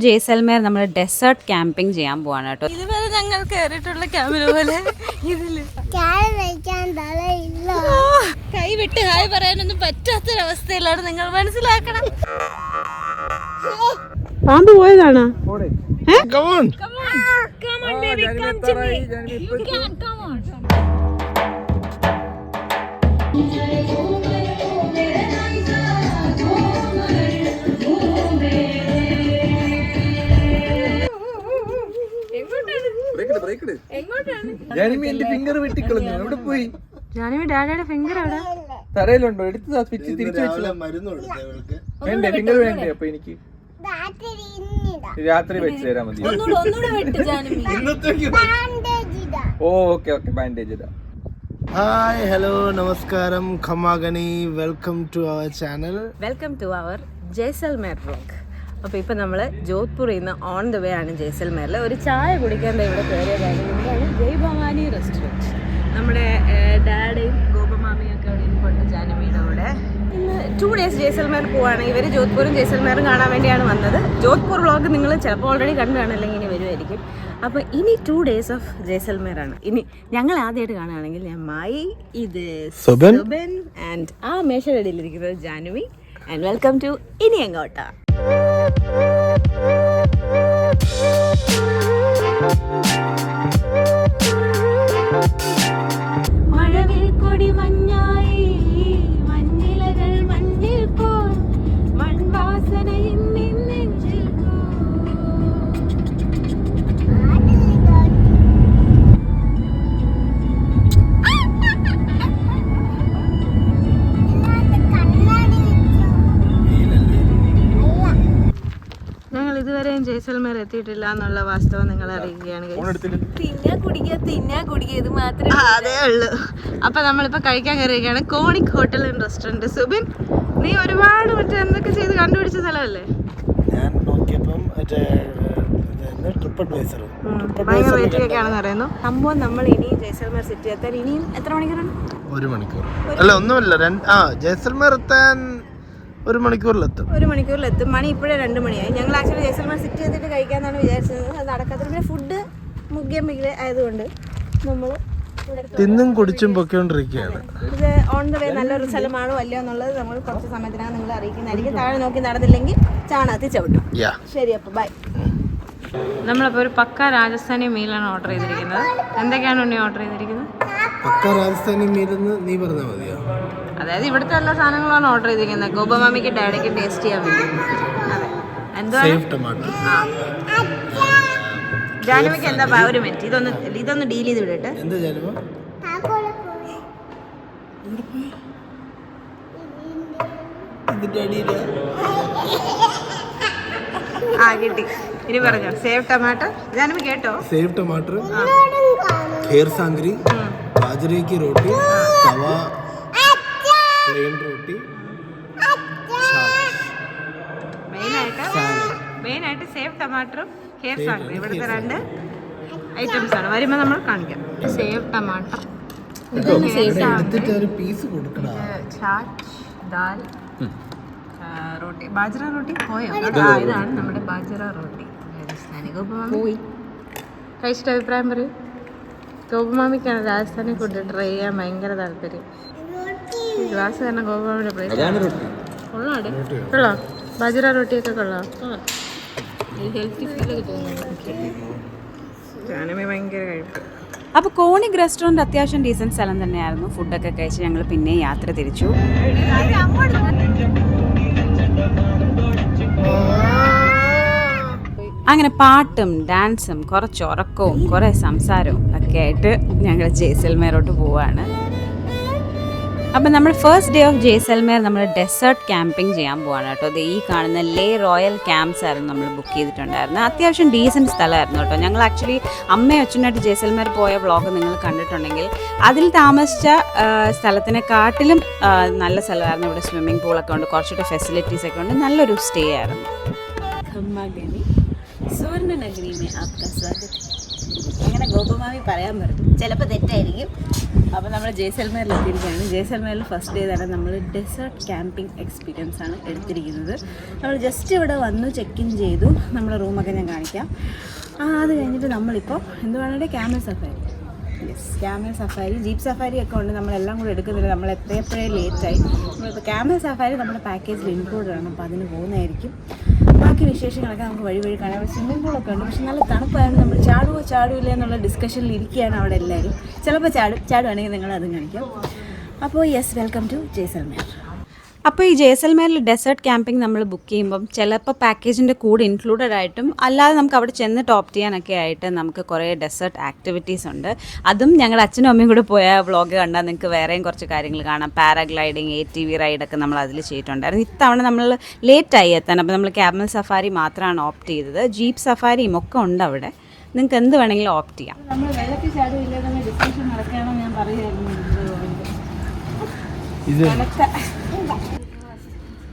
ജയ്സൽമേർ നമ്മൾ desert camping ചെയ്യാൻ പോവാണ് കേട്ടോ. ഇതുവരെ ഞങ്ങൾ കയറിയിട്ടുള്ള ക്യാമ്പിന് പോലെ ഇതില് കൈ വിട്ട് ഹായ് പറയാനൊന്നും പറ്റാത്തൊരവസ്ഥയിലാണ്, നിങ്ങൾ മനസ്സിലാക്കണം. പാമ്പ് പോയതാണോ? ഫിംഗർ വെട്ടിക്കളഞ്ഞു. എവിടെ പോയി? ഡാഡിയുടെ ഫിംഗർ എവിടെ? തറയിലുണ്ടോ? എടുത്ത് സ്വിച്ച് തിരിച്ചു വെച്ചില്ല. വേണ്ടേ ഫിംഗർ വേണ്ടേ? അപ്പൊ എനിക്ക് രാത്രി വെച്ച് തരാൻ മതി. ഓക്കെ ഓക്കെ, ബാൻഡേജ് ഇടാം. ഹായ് ഹലോ നമസ്കാരം ഖമാഗനി, welcome to our channel. Welcome to our Jaisalmer vlog. അപ്പോൾ ഇപ്പോൾ നമ്മൾ ജോധ്പൂരിൽ നിന്ന് ഓൺ ദ വേ ആണ് ജയ്സൽമേറിൽ. ഒരു ചായ കുടിക്കാൻ ഇവിടെ കയറിയതാണ്. ഇതാണ് ജയ് ഭവാനി റെസ്റ്റോറൻറ്റ്. നമ്മുടെ ഡാഡയും ഗോപമാമിയും ഒക്കെ അവിടെ ഇരിപ്പുണ്ട്, ജാനവിയുടെ കൂടെ. ഇന്ന് 2 days ജയ്സൽമേർ പോവാണ്. ഇവർ ജോധ്പൂരും ജയ്സൽമേറും കാണാൻ വേണ്ടിയാണ് വന്നത്. ജോധ്പൂർ വ്ലോഗ് നിങ്ങൾ ചിലപ്പോൾ ഓൾറെഡി കണ്ടു കാണുമല്ലെങ്കിൽ ഇനി വരുമായിരിക്കും. അപ്പോൾ ഇനി 2 days ഓഫ് ജയ്സൽമേറാണ്. ഇനി ഞങ്ങൾ ആദ്യമായിട്ട് കാണുകയാണെങ്കിൽ ഞാൻ മായി, ഇത് സുബൻ ആൻഡ് ആ മേശയുടെ ഇടയിലിരിക്കുന്നത് ജാനുവി. ആൻഡ് വെൽക്കം ടു ഇനി എങ്ങോട്ടാ. മഴവിൽ കൊടി മഞ്ഞായി, മഞ്ഞിലകൾ മഞ്ഞിൽ പോൽ, മൺവാസനയിൽ നെഞ്ചിൽ ഞങ്ങൾ ഇതുവരെയും ജയ്സൽമേർ എത്തിയിട്ടില്ല എന്നുള്ള വാസ്തവം നിങ്ങൾ അറിയുകയാണ്. തിന്നാ കുടിക്കുക ഇത് മാത്രമേ അതേ ഉള്ളൂ. അപ്പൊ നമ്മളിപ്പോ കഴിക്കാൻ കയറിയിരിക്കുകയാണ് കോണിക് ഹോട്ടൽ ആൻഡ് റെസ്റ്റോറന്റ്. സുബിൻ, നീ ഒരുപാട് മറ്റേ എന്തൊക്കെ ചെയ്ത് കണ്ടുപിടിച്ച സ്ഥലമല്ലേ? ഞാൻ നോക്കിയപ്പം ഭയങ്കര റേറ്റിംഗ് ഒക്കെയാണെന്ന് പറയുന്നു. സംഭവം നമ്മൾ ഇനി ജയ്സൽമേർ സിറ്റി എത്താൻ ഇനിയും എത്ര മണിക്കൂറാണ്? 1 മണിക്കൂർ അല്ല, ഒന്നുമില്ല. ജയ്സൽമേർ എത്താൻ 1 മണിക്കൂറിലെത്തും. 1 മണിക്കൂറിലെത്തും. മണി ഇപ്പോഴേ 2 മണിയായി. ഞങ്ങൾ ആക്ച്വലി ജയ്സൽമേർ സിറ്റി എത്തിയിട്ട് കഴിക്കാമെന്നാണ് വിചാരിച്ചത്. അത് നടക്കാത്ത. പിന്നെ ഫുഡ് മുഗ്ഗമിgle ആയതുകൊണ്ട് നമ്മൾ തിന്നും കുടിച്ചും പൊയ്ക്കൊണ്ടിരിക്കുകയാണ്. ഇത് ഓൺ ദ വേ നല്ലൊരു സ്ഥലമാണോ അല്ലയോ എന്നുള്ളത് നമ്മൾ കുറച്ച് സമയത്തിനകം നിങ്ങൾ അറിയിക്കുന്നതായിരിക്കും. താഴെ നോക്കി നടന്നില്ലെങ്കിൽ ചാണകത്തിൽ ചവിട്ടും. ശരി, അപ്പോൾ ബൈ. നമ്മളപ്പോൾ ഒരു പക്ക രാജസ്ഥാനി മീലാണ് ഓർഡർ ചെയ്തിരിക്കുന്നത്. എന്തൊക്കെയാണ് ഉണ്ണി ഓർഡർ ചെയ്തിരിക്കുന്നത്? പക്ക രാജസ്ഥാനി മീലെന്ന് നീ പറഞ്ഞാൽ മതിയോ? അതായത് ഇവിടുത്തെ എല്ലാ സാധനങ്ങളാണ് ഓർഡർ ചെയ്തിരിക്കുന്നത്. ഗോപമാമിക്ക് ഡാഡിക്ക് ടേസ്റ്റ് ചെയ്യാൻ വേണ്ടി. അതെ, എന്തുവാണ്? ജാനുവിക്ക് എന്താ? ഒരു മിനിറ്റ്, ഇതൊന്ന് ഡീൽ ചെയ്ത് വിടട്ടെ. എന്താ ജാനുവ? കിട്ടി. ഇനി പറഞ്ഞോ. Save tomato. ജാനുവി കേട്ടോ? സേവ് ടൊമാറ്റോ, ഖേർ സാംഗ്രി, ബാജरे की रोटी, तवा प्लेन रोटी, മെയിനായിട്ട് സേവ് ടൊമാറ്റോ, ഖേർ സാംഗ്രി. ഇവിടുത്തെ 2 ഐറ്റംസ് ആണ്. വരുമ്പോൾ നമ്മൾ കാണിക്കാം. സേവ് ടൊമാറ്റോ, ചാറ്റ്, ദാൽ, റോട്ടി, ബാജറ റോട്ടി. പോയോ? ഇതാണ് നമ്മുടെ ബാജറ റോട്ടി രാജസ്ഥാനി. ഗോപമാമി കഴിച്ചിട്ട് അഭിപ്രായം പറയൂ. ഗോപമാമിക്കാണ് രാജസ്ഥാനി ഫുഡ് ട്രൈ ചെയ്യാൻ ഭയങ്കര താല്പര്യം. ഗ്ലാസ് കാരണം ഗോപമാമിയുടെ പ്ലേറ്റ് കൊള്ളാം. ബാജറ റോട്ടിയൊക്കെ കൊള്ളാം. ഹെൽത്തി ഫീലൊക്കെ തോന്നുന്നു. ജാനമി ഭയങ്കര കഴിപ്പ്. അപ്പോൾ കോണിക് റെസ്റ്റോറൻറ്റ് അത്യാവശ്യം ഡീസൻറ്റ് സ്ഥലം തന്നെയായിരുന്നു. ഫുഡൊക്കെ കഴിച്ച് ഞങ്ങൾ പിന്നെ യാത്ര തിരിച്ചു. അങ്ങനെ പാട്ടും ഡാൻസും കുറച്ച് ഉറക്കവും കുറേ സംസാരവും ഒക്കെ ആയിട്ട് ഞങ്ങൾ ജയ്സൽമേറോട്ട് പോവുകയാണ്. അപ്പം നമ്മൾ ഫസ്റ്റ് ഡേ ഓഫ് ജയ്സൽമേർ നമ്മൾ ഡെസേർട്ട് ക്യാമ്പിംഗ് ചെയ്യാൻ പോവാണ് കേട്ടോ. അത് ഈ കാണുന്ന ലേ റോയൽ ക്യാമ്പ്സ് ആയിരുന്നു നമ്മൾ ബുക്ക് ചെയ്തിട്ടുണ്ടായിരുന്നത്. അത്യാവശ്യം ഡീസൻറ്റ് സ്ഥലമായിരുന്നു കേട്ടോ. ഞങ്ങൾ ആക്ച്വലി അമ്മയും അച്ഛനായിട്ട് ജയ്സൽമേർ പോയ വ്ളോഗ് നിങ്ങൾ കണ്ടിട്ടുണ്ടെങ്കിൽ അതിൽ താമസിച്ച സ്ഥലത്തിനെക്കാട്ടിലും നല്ല സ്ഥലമായിരുന്നു. ഇവിടെ സ്വിമ്മിംഗ് പൂളൊക്കെ ഉണ്ട്, കുറച്ചുകൂടെ ഫെസിലിറ്റീസ് ഒക്കെ ഉണ്ട്. നല്ലൊരു സ്റ്റേ ആയിരുന്നു. खम्मागनी सुवर्ण नगरी में आपका स्वागत है. അങ്ങനെ ഗോപമാമി പറയാൻ പറ്റും, ചിലപ്പോൾ തെറ്റായിരിക്കും. അപ്പോൾ നമ്മൾ ജയ്സൽമേറിൽ എത്തിയിരിക്കുകയാണ്. ജയ്സൽമേറിൽ ഫസ്റ്റ് ഡേ തന്നെ നമ്മൾ ഡെസേർട്ട് ക്യാമ്പിംഗ് എക്സ്പീരിയൻസ് ആണ് എടുത്തിരിക്കുന്നത്. നമ്മൾ ജസ്റ്റ് ഇവിടെ വന്നു ചെക്ക് ഇൻ ചെയ്തു. നമ്മുടെ റൂമൊക്കെ ഞാൻ കാണിക്കാം. അത് കഴിഞ്ഞിട്ട് നമ്മളിപ്പോൾ എന്തുവാണ് camel safari. Yes, camel safari, jeep safari ഒക്കെ ഉണ്ട്. നമ്മളെല്ലാം കൂടെ എടുക്കുന്നില്ല, നമ്മൾ എപ്പോഴേ ലേറ്റായി. നമ്മളിപ്പോൾ ക്യാമൽ സഫാരി നമ്മുടെ പാക്കേജിൽ ഇൻക്ലൂഡഡ് ആണ്. അപ്പോൾ അതിന് പോകുന്നതായിരിക്കും. ബാക്കി വിശേഷങ്ങളൊക്കെ നമുക്ക് വഴി കാണാം. അവിടെ സ്വിമ്മിംഗ് പൂളൊക്കെ ഉണ്ട്. പക്ഷെ നല്ല തണുപ്പായതുകൊണ്ട് നമ്മൾ ചാടുമില്ല എന്നുള്ള ഡിസ്കഷനിൽ ഇരിക്കുകയാണ് അവിടെ എല്ലാവരും. ചിലപ്പോൾ ചാടുവാണെങ്കിൽ നിങ്ങൾ അതും കാണിക്കാം. അപ്പോൾ യെസ്, വെൽക്കം ടു ജയ്സൽമേർ. അപ്പോൾ ഈ ജയ്സൽമേറിൽ ഡെസേർട്ട് ക്യാമ്പിംഗ് നമ്മൾ ബുക്ക് ചെയ്യുമ്പം ചിലപ്പോൾ പാക്കേജിൻ്റെ കൂടെ ഇൻക്ലൂഡഡ് ആയിട്ടും അല്ലാതെ നമുക്ക് അവിടെ ചെന്ന് ടോപ്പ് ചെയ്യാനൊക്കെ ആയിട്ട് നമുക്ക് കുറേ ഡെസേർട്ട് ആക്ടിവിറ്റീസ് ഉണ്ട്. അതും ഞങ്ങളുടെ അച്ഛനും അമ്മയും കൂടെ പോയ വ്ളോഗ് കണ്ടാൽ നിങ്ങൾക്ക് വേറെയും കുറച്ച് കാര്യങ്ങൾ കാണാം. പാരാഗ്ലൈഡിങ്, ATV റൈഡൊക്കെ നമ്മൾ അതിൽ ചെയ്തിട്ടുണ്ടായിരുന്നു. ഇത്തവണ നമ്മൾ ലേറ്റായി എത്താൻ. അപ്പോൾ നമ്മൾ ക്യാമൽ സഫാരി മാത്രമാണ് ഓപ്റ്റ് ചെയ്തത്. ജീപ്പ് സഫാരിയും ഒക്കെ ഉണ്ട് അവിടെ. നിങ്ങൾക്ക് എന്ത് വേണമെങ്കിലും ഓപ്റ്റ് ചെയ്യാം. നമ്മൾ വെള്ളത്തിൽ ചാടുമില്ല എന്നുള്ള ഡിസ്കഷൻ നടക്കുകയാണോ ഞാൻ പറയുമായിരുന്നു.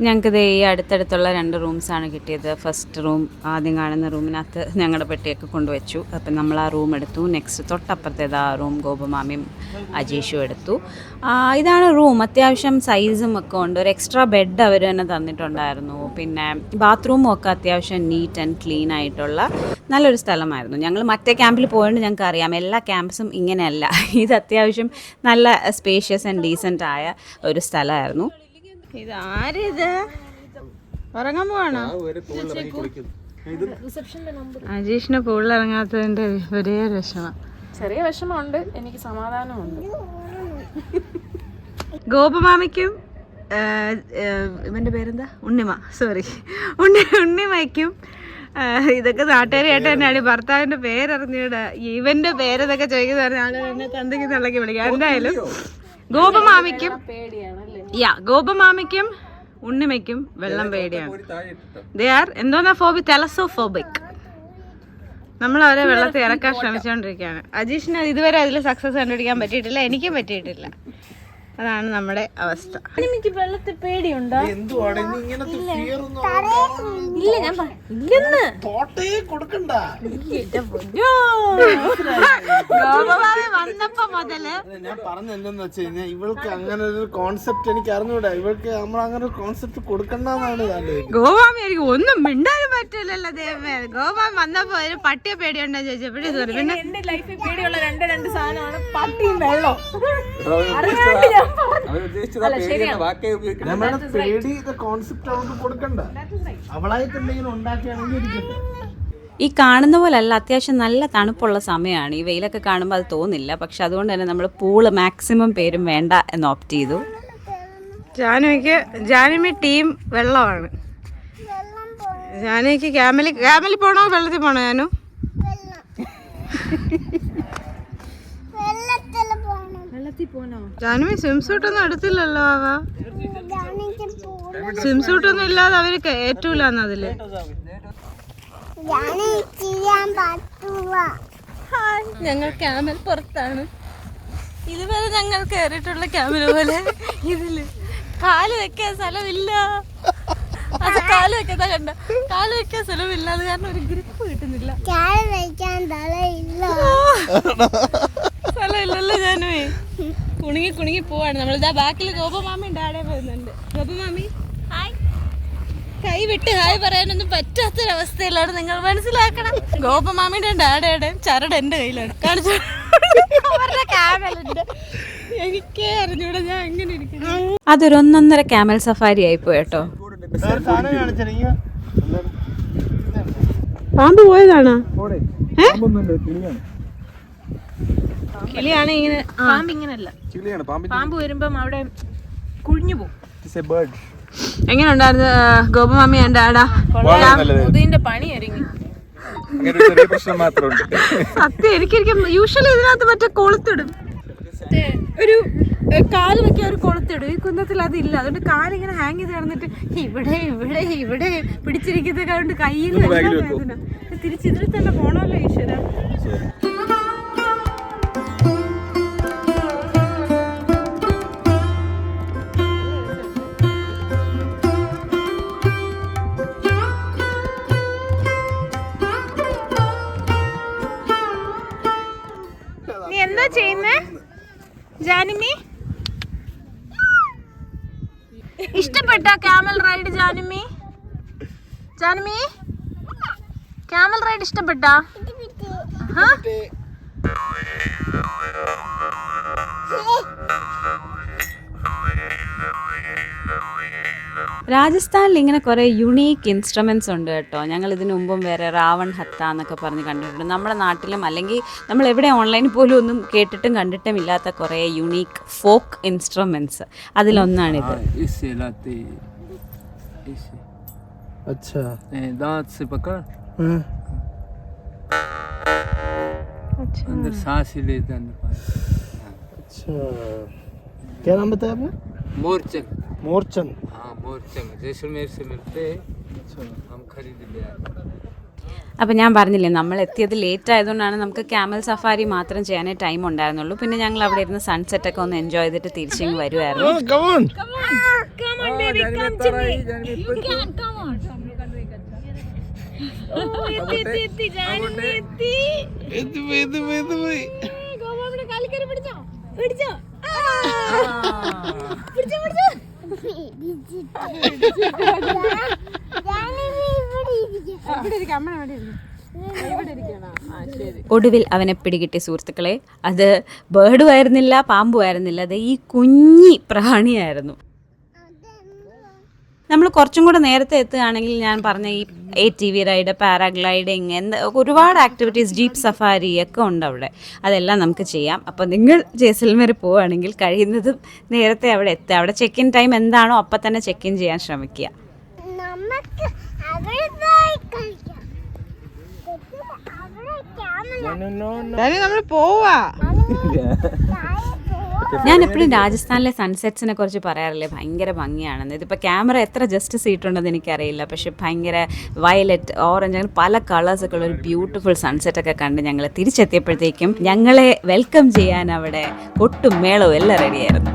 ഞങ്ങൾക്കിത് ഈ അടുത്തടുത്തുള്ള 2 റൂംസാണ് കിട്ടിയത്. ഫസ്റ്റ് റൂം, ആദ്യം കാണുന്ന റൂമിനകത്ത് ഞങ്ങളുടെ പെട്ടിയൊക്കെ കൊണ്ടുവച്ചു. അപ്പം നമ്മൾ ആ റൂം എടുത്തു. നെക്സ്റ്റ് തൊട്ടപ്പുറത്തേത് ആ റൂം ഗോപമാമിയും അജീഷും എടുത്തു. ഇതാണ് റൂം. അത്യാവശ്യം സൈസും ഒക്കെ ഉണ്ട്. ഒരു എക്സ്ട്രാ ബെഡ് അവർ തന്നെ തന്നിട്ടുണ്ടായിരുന്നു. പിന്നെ ബാത്റൂമും ഒക്കെ അത്യാവശ്യം നീറ്റ് ആൻഡ് ക്ലീൻ ആയിട്ടുള്ള നല്ലൊരു സ്ഥലമായിരുന്നു. ഞങ്ങൾ മറ്റേ ക്യാമ്പിൽ പോയതുകൊണ്ട് ഞങ്ങൾക്ക് അറിയാം, എല്ലാ ക്യാമ്പസും ഇങ്ങനെയല്ല. ഇത് അത്യാവശ്യം നല്ല സ്പേഷ്യസ് ആൻഡ് ഡീസൻ്റ് ആയ ഒരു സ്ഥലമായിരുന്നു. ഇത് ആരിത് ഉറങ്ങാൻ പോവാണോ? അജീഷിന് പൂളിൽ ഇറങ്ങാത്തതിന്റെ ഒരേ വിഷമം. ചെറിയ വിഷമമുണ്ട്, എനിക്ക് സമാധാനമുണ്ട്. ഗോപമാമിക്കും ഇവന്റെ പേരെന്താ, ഉണ്ണിമയ്ക്കും ഇതൊക്കെ നാട്ടുകാരായിട്ട് തന്നെയാണ്. ഭർത്താവിന്റെ പേരറിഞ്ഞൂടാ, ഇവന്റെ പേരെന്നൊക്കെ ചോദിക്കുന്ന പറഞ്ഞ ആള് എന്നെ തന്തിക്ക് തള്ളക്കി വിളിക്കാം. എന്തായാലും ഗോപമാമിക്കും ഉണ്ണിമയ്ക്കും വെള്ളം പേടിയാണ്. എന്തോന്നാ ഫോബിക്, തെലസോഫോബിക്. നമ്മൾ അവരെ വെള്ളത്തിൽ ഇറക്കാൻ ശ്രമിച്ചുകൊണ്ടിരിക്കുകയാണ്. അജീഷിന് ഇതുവരെ അതിൽ സക്സസ് കണ്ടുപിടിക്കാൻ പറ്റിയിട്ടില്ല, എനിക്കും പറ്റിയിട്ടില്ല. അതാണ് നമ്മുടെ അവസ്ഥ. എനിക്ക് വെള്ളത്തിൽ പേടിയുണ്ടോ? ഇല്ല, ഞാൻ ഇല്ലെന്ന് വന്നപ്പോ മുതല് ഞാൻ പറഞ്ഞെന്തെന്ന് വെച്ച് കഴിഞ്ഞാൽ ഇവൾക്ക് അങ്ങനെ ഒരു കോൺസെപ്റ്റ് എനിക്ക് അറിഞ്ഞൂടാ. ഇവൾക്ക് നമ്മൾ അങ്ങനെ ഒരു കോൺസെപ്റ്റ് കൊടുക്കണ്ടെന്നാണ്. ഗോവാമി എനിക്ക് ഒന്നും മിണ്ടാനും പറ്റില്ലല്ലോ ദൈവമേ. ഗോവാമി വന്നപ്പോ ഒരു പട്ടിയെ പേടിയുണ്ടോ ചോദിച്ചപ്പോഴേ പിന്നെ എന്റെ ലൈഫിൽ പേടിയുള്ള രണ്ട് സാധനമാണ് പട്ടിയും വെള്ളം. ഈ കാണുന്ന പോലല്ല, അത്യാവശ്യം നല്ല തണുപ്പുള്ള സമയമാണ്. ഈ വെയിലൊക്കെ കാണുമ്പോൾ അത് തോന്നില്ല. പക്ഷെ അതുകൊണ്ട് തന്നെ നമ്മൾ പൂള് മാക്സിമം പേരും വേണ്ട എന്ന് ഓപ്റ്റ് ചെയ്തു. ജാനുമി ടീം വെള്ളമാണ്. ജാനുമിക്ക് ക്യാമലിൽ പോണോ വെള്ളത്തിൽ പോണോ? ഞാനും ജാനുമി സ്വിം സൂട്ട് ഒന്നും എടുത്തില്ലല്ലോ. സ്വിം സൂട്ട് ഒന്നും ഇല്ലാതെ അവര് ഏറ്റൂലെന്ന് അതില്. ഞങ്ങൾ ക്യാമൽ പുറത്താണ്. ഇതുവരെ ഞങ്ങൾ കയറിയിട്ടുള്ള ക്യാമൽ പോലെ ഇതില് കാല് വെക്കാൻ സ്ഥലമില്ല. അത് കാല് വെക്കാ കണ്ട, കാല് വെക്കാൻ സ്ഥലമില്ല. അത് കാരണം ഒരു ഗ്രിപ്പ് കിട്ടുന്നില്ല. സ്ഥലമില്ലല്ലോ. ഞാനുമേ കുണുങ്ങി പോവാണ്. നമ്മളിതാ ബാക്കിൽ ഗോപമാമി ഡാഡേ പോകുന്നുണ്ട്. ഗോപമാമി ഹായ്, കൈ വിട്ട് ഹായ് പറയാനൊന്നും പറ്റാത്തൊരവസ്ഥയിലാണ്, നിങ്ങൾ മനസ്സിലാക്കണം. ഗോപമാമിയുടെ ഡാഡയുടെയും ചരട് എന്റെ കയ്യിലാണ്. കാണിച്ചു ക്യാമലുണ്ട്. എനിക്കേ അറിഞ്ഞൂടെ ഞാൻ എങ്ങനെ ഇരിക്കുന്നു. അതൊരു 1.5 ക്യാമൽ സഫാരി ആയിപ്പോയി കേട്ടോ. പാമ്പ് പോയതാണോ? കിളിയാണ് ഇങ്ങനെ. പാമ്പ് ഇങ്ങനല്ല, പാമ്പ് വരുമ്പം അവിടെ കുഴിഞ്ഞു പോകും. എങ്ങനെ ഉണ്ടായിരുന്നു ഗോപമാമി എൻ്റെ ആടാ? ഇതിന്റെ പണി ഒരുങ്ങി. സത്യം എനിക്കൊരിക്കും യൂഷ്വലി ഇതിനകത്ത് മറ്റേ കൊളുത്തിടും, ഒരു കാല് വെക്കാൻ ഒരു കൊളുത്തിടും. ഈ കുന്നത്തിൽ അതില്ല. അതുകൊണ്ട് കാലിങ്ങനെ ഹാങ് ചെയ്ത് കിടന്നിട്ട് ഇവിടെ പിടിച്ചിരിക്കുന്നത് കൊണ്ട് കയ്യിൽ വേദന. തിരിച്ചിതിൽ തന്നെ പോണമല്ലോ ഈശ്വര. എന്താ ചെയ്യുന്നേ ജാനുമി? ഇഷ്ടപ്പെട്ട ക്യാമൽ റൈഡ് ജാനുമി? ജാനുമി ക്യാമൽ റൈഡ് ഇഷ്ടപ്പെട്ട? രാജസ്ഥാനിൽ ഇങ്ങനെ കുറേ യുണീക്ക് ഇൻസ്ട്രുമെൻറ്റ്സ് ഉണ്ട് കേട്ടോ. ഞങ്ങൾ ഇതിനു മുമ്പും വേറെ റാവൺ ഹത്ത എന്നൊക്കെ പറഞ്ഞ് കണ്ടിട്ടുണ്ട്. നമ്മുടെ നാട്ടിലും അല്ലെങ്കിൽ നമ്മൾ എവിടെ ഓൺലൈനിൽ പോലും ഒന്നും കേട്ടിട്ടും കണ്ടിട്ടും ഇല്ലാത്ത കുറേ യുണീക്ക് ഫോക്ക് ഇൻസ്ട്രുമെൻറ്റ്സ്. അതിലൊന്നാണിത്. अच्छा दांत से पकड़, हाँ। अंदर सांस ही लेते अंदर पानी। अच्छा क्या नाम बताया आपने? मोरचंग। मोरचंग। हाँ मोरचंग जैसलमेर से मिलते हैं, हम खरीद ले आए। അപ്പോൾ ഞാൻ പറഞ്ഞില്ലേ, നമ്മൾ എത്തിയത് ലേറ്റ് ആയതുകൊണ്ടാണ് നമുക്ക് ക്യാമൽ സഫാരി മാത്രം ചെയ്യാനേ ടൈം ഉണ്ടായിരുന്നുള്ളൂ. പിന്നെ ഞങ്ങൾ അവിടെ ഇരുന്ന് സൺസെറ്റൊക്കെ ഒന്ന് എൻജോയ് ചെയ്തിട്ട് തിരിച്ചിങ്ങ് വരുമായിരുന്നു. ഒടുവിൽ അവനെ പിടികിട്ടി സുഹൃത്തുക്കളെ. അത് ബേർഡും ആയിരുന്നില്ല, പാമ്പും ആയിരുന്നില്ല, അത് ഈ കുഞ്ഞി പ്രാണിയായിരുന്നു. നമ്മൾ കുറച്ചും കൂടെ നേരത്തെ എത്തുകയാണെങ്കിൽ ഞാൻ പറഞ്ഞ ഈ ATV റൈഡ്, പാരാഗ്ലൈഡിങ്, ഒരുപാട് ആക്ടിവിറ്റീസ്, ജീപ്പ് സഫാരി ഒക്കെ ഉണ്ട് അവിടെ. അതെല്ലാം നമുക്ക് ചെയ്യാം. അപ്പോൾ നിങ്ങൾ ജയ്സൽമേർ പോവുകയാണെങ്കിൽ കഴിയുന്നതും നേരത്തെ അവിടെ എത്തുക. അവിടെ ചെക്ക് ഇൻ ടൈം എന്താണോ അപ്പം തന്നെ ചെക്ക് ഇൻ ചെയ്യാൻ ശ്രമിക്കുക. നമ്മൾ പോവാ. ഞാൻ എപ്പോഴും രാജസ്ഥാനിലെ സൺസെറ്റ്സിനെ കുറിച്ച് പറയാറില്ലേ, ഭയങ്കര ഭംഗിയാണെന്ന്. ഇതിപ്പോൾ ക്യാമറ എത്ര ജസ്റ്റ് സീറ്റുണ്ടെന്ന് എനിക്കറിയില്ല, പക്ഷെ ഭയങ്കര വയലറ്റ്, ഓറഞ്ച്, അങ്ങനെ പല കളേഴ്സൊക്കെ ഉള്ള ഒരു ബ്യൂട്ടിഫുൾ സൺസെറ്റൊക്കെ കണ്ട് ഞങ്ങൾ തിരിച്ചെത്തിയപ്പോഴത്തേക്കും ഞങ്ങളെ വെൽക്കം ചെയ്യാൻ അവിടെ കൊട്ടും മേളവും എല്ലാം റെഡിയായിരുന്നു.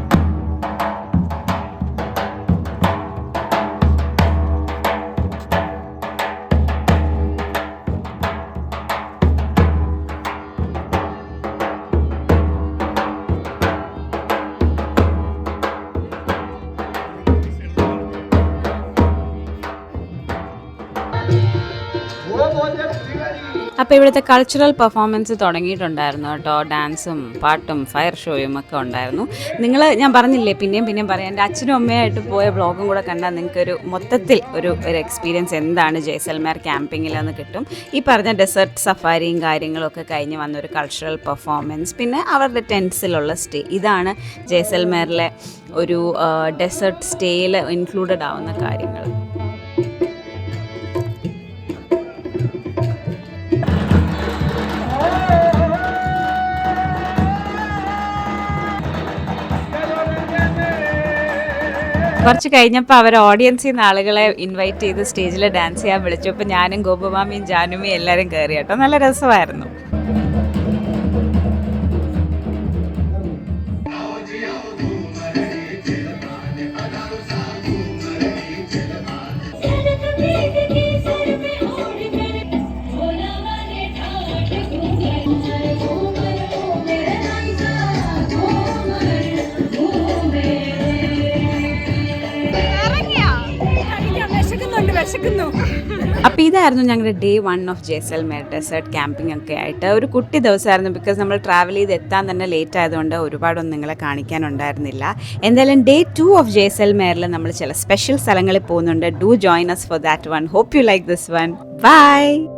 അപ്പോൾ ഇവിടുത്തെ കൾച്ചറൽ പെർഫോമൻസ് തുടങ്ങിയിട്ടുണ്ടായിരുന്നു കേട്ടോ. ഡാൻസും പാട്ടും ഫയർ ഷോയും ഒക്കെ ഉണ്ടായിരുന്നു. ഞാൻ പറഞ്ഞില്ലേ, പിന്നെയും പറയാം, എൻ്റെ അച്ഛനും അമ്മയായിട്ട് പോയ വ്ളോഗും കൂടെ കണ്ടാൽ നിങ്ങൾക്കൊരു മൊത്തത്തിൽ ഒരു എക്സ്പീരിയൻസ് എന്താണ് ജയ്സൽമേർ ക്യാമ്പിങ്ങിലെന്ന് കിട്ടും. ഈ പറഞ്ഞ ഡെസേർട്ട് സഫാരിയും കാര്യങ്ങളും ഒക്കെ കഴിഞ്ഞ് വന്നൊരു കൾച്ചറൽ പെർഫോമൻസ്, പിന്നെ അവരുടെ ടെൻസിലുള്ള സ്റ്റേ. ഇതാണ് ജയ്സൽമേറിലെ ഒരു ഡെസേർട്ട് സ്റ്റേയിൽ ഇൻക്ലൂഡഡ് ആവുന്ന കാര്യങ്ങൾ. കുറച്ച് കഴിഞ്ഞപ്പോൾ അവർ ഓഡിയൻസിൽ നിന്ന് ആളുകളെ ഇൻവൈറ്റ് ചെയ്ത് സ്റ്റേജിൽ ഡാൻസ് ചെയ്യാൻ വിളിച്ചു. അപ്പോൾ ഞാനും ഗോപുമാമിയും ജാനുമിയും എല്ലാവരും കയറി കേട്ടോ. നല്ല രസമായിരുന്നു. അപ്പോൾ ഇതായിരുന്നു ഞങ്ങളുടെ day 1 of Jaisalmer desert camping ഒക്കെ ആയിട്ട്. ഒരു കുട്ടി ദിവസമായിരുന്നു, ബിക്കോസ് നമ്മൾ ട്രാവൽ ചെയ്ത് എത്താൻ തന്നെ ലേറ്റ് ആയതുകൊണ്ട് ഒരുപാടൊന്നും നിങ്ങളെ കാണിക്കാനുണ്ടായിരുന്നില്ല. എന്തായാലും ഡേ 2 ഓഫ് ജയ്സൽമേറിൽ നമ്മൾ ചില സ്പെഷ്യൽ സ്ഥലങ്ങളിൽ പോകുന്നുണ്ട്. Do join us for that one. Hope you like this one. Bye.